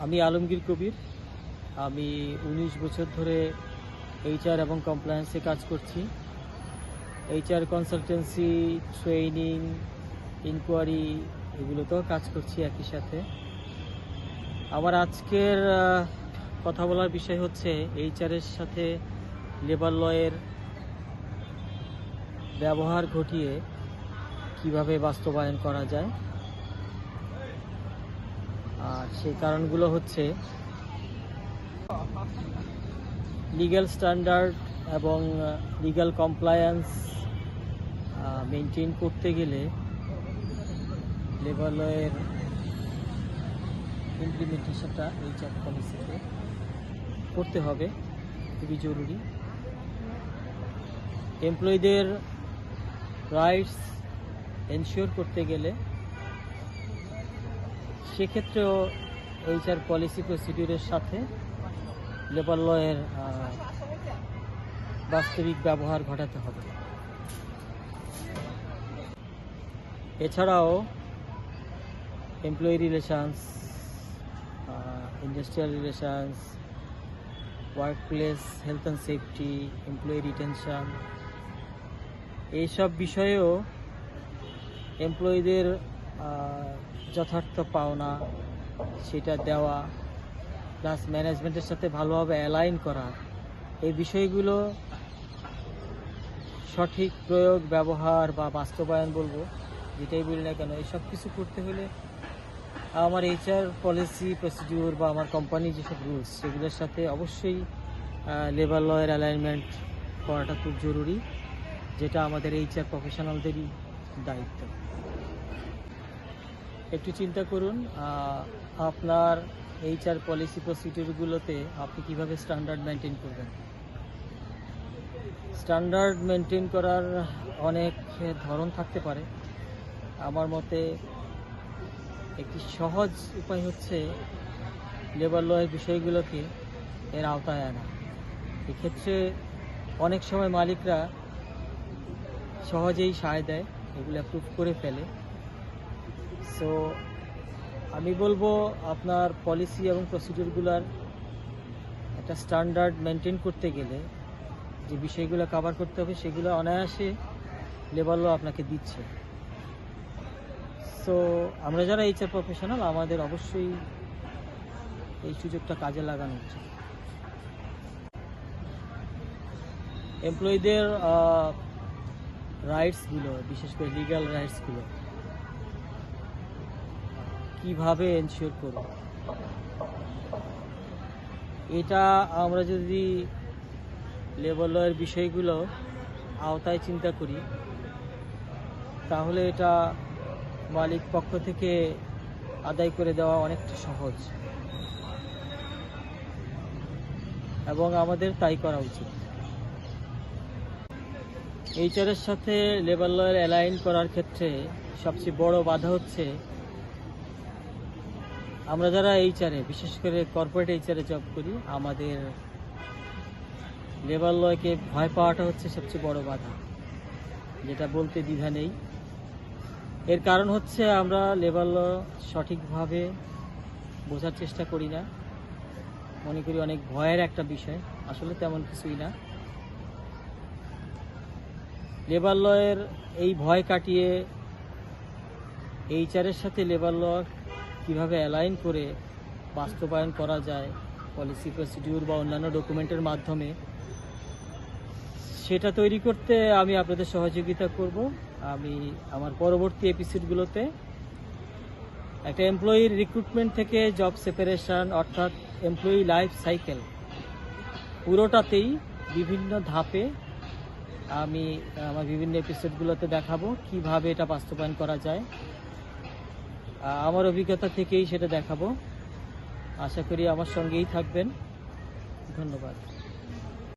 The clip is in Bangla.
আমি আলমগীর কবির। আমি 19 বছর ধরে এইচআর এবং কমপ্লায়েন্সে কাজ করছি। এইচআর কনসালটেন্সি, ট্রেনিং, ইনকোয়ারি এগুলোতেও কাজ করছি একই সাথে। আমার আজকের কথা বলার বিষয় হচ্ছে এইচআরের সাথে লেবার লয়ের ব্যবহার ঘটিয়ে কিভাবে বাস্তবায়ন করা যায়। আর সেই কারণগুলো হচ্ছে লিগ্যাল স্ট্যান্ডার্ড এবং লিগ্যাল কমপ্লায়েন্স মেনটেন করতে গেলে লেবার লয়ের ইমপ্লিমেন্টেশনটা এইচআর পলিসিতে করতে হবে, খুবই জরুরি। এমপ্লয়ীদের রাইটস এনশিওর করতে গেলে সেক্ষেত্রেও এইচআর পলিসি প্রসিডিউরের সাথে লেবার লয়ের বাস্তবিক ব্যবহার ঘটাতে হবে। এছাড়াও employee relations, industrial relations, work place health and safety, employee retention, এইসব বিষয়েও এমপ্লয়ীদের যথার্থ পাওনা সেটা দেওয়া, প্লাস ম্যানেজমেন্টের সাথে ভালোভাবে অ্যালাইন করা, এই বিষয়গুলো সঠিক প্রয়োগ, ব্যবহার বা বাস্তবায়ন বলবো, যেটাই বলি না কেন, এই সব কিছু করতে হলে আমার এইচআর পলিসি প্রসিডিউর বা আমার কোম্পানির যেসব রুলস সেগুলোর সাথে অবশ্যই লেবার লয়ের অ্যালাইনমেন্ট করাটা খুব জরুরি, যেটা আমাদের এইচআর প্রফেশনালদেরই দায়িত্ব। একটু চিন্তা করুন, আপনার এইচআর পলিসি প্রসিডিউরগুলোতে আপনি কিভাবে স্ট্যান্ডার্ড মেনটেন করবেন। স্ট্যান্ডার্ড মেনটেন করার অনেক ধরন থাকতে পারে। আমার মতে একটি সহজ উপায় হচ্ছে লেবার লয়ের বিষয়গুলোকে এর আওতায় আনা। এক্ষেত্রে অনেক সময় মালিকরা সহজেই সায় দেয়, এগুলো অ্যাপ্রুভ করে ফেলে। সো আমি বলবো আপনার পলিসি এবং প্রসিডিউরগুলোর একটা স্ট্যান্ডার্ড মেনটেন করতে গেলে যে বিষয়গুলো কভার করতে হবে সেগুলো অনায়াসে লেবার ল আপনাকে দিচ্ছে। সো আমরা যারা এইচআর প্রফেশনাল, আমাদের অবশ্যই এই সুযোগটা কাজে লাগানো উচিত। এমপ্লয়ীদের রাইটসগুলো, বিশেষ করে লিগ্যাল রাইটসগুলো কিভাবে এনশিওর করব, এটা আমরা যদি লেবার লয়ের বিষয়গুলো আওতায় চিন্তা করি তাহলে এটা মালিক পক্ষ থেকে আদায় করে দেওয়া অনেকটা সহজ, এবং আমাদের তাই করা উচিত। এইচআরের সাথে লেবার লয়ের অ্যালাইন করার ক্ষেত্রে সবচেয়ে বড় বাধা হচ্ছে আমরা যারা এইচআরে, বিশেষ করে কর্পোরেট এইচআরে জব করি, আমাদের লেবার লয়কে ভয় পাওয়াটা হচ্ছে সবচেয়ে বড় বাধা, যেটা বলতে দ্বিধা নেই। এর কারণ হচ্ছে আমরা লেবার ল সঠিকভাবে বোঝার চেষ্টা করি না, মনে করি অনেক ভয়ের একটা বিষয়, আসলে তেমন কিছুই না। লেবার লয়ের এই ভয় কাটিয়ে এইচআরের সাথে লেবার ল কীভাবে অ্যালাইন করে বাস্তবায়ন করা যায় পলিসি প্রসিডিউর বা অন্যান্য ডকুমেন্টের মাধ্যমে, সেটা তৈরি করতে আমি আপনাদের সহযোগিতা করব। আমি আমার পরবর্তী এপিসোডগুলোতে একটা এমপ্লয়ির রিক্রুটমেন্ট থেকে জব সেপারেশন, অর্থাৎ এমপ্লয়ি লাইফ সাইকেল পুরোটাতেই বিভিন্ন ধাপে আমি আমার বিভিন্ন এপিসোডগুলোতে দেখাবো কিভাবে এটা বাস্তবায়ন করা যায়। আমার অভিজ্ঞতা থেকেই সেটা দেখাবো। আশা করি আমার সঙ্গেই থাকবেন। ধন্যবাদ।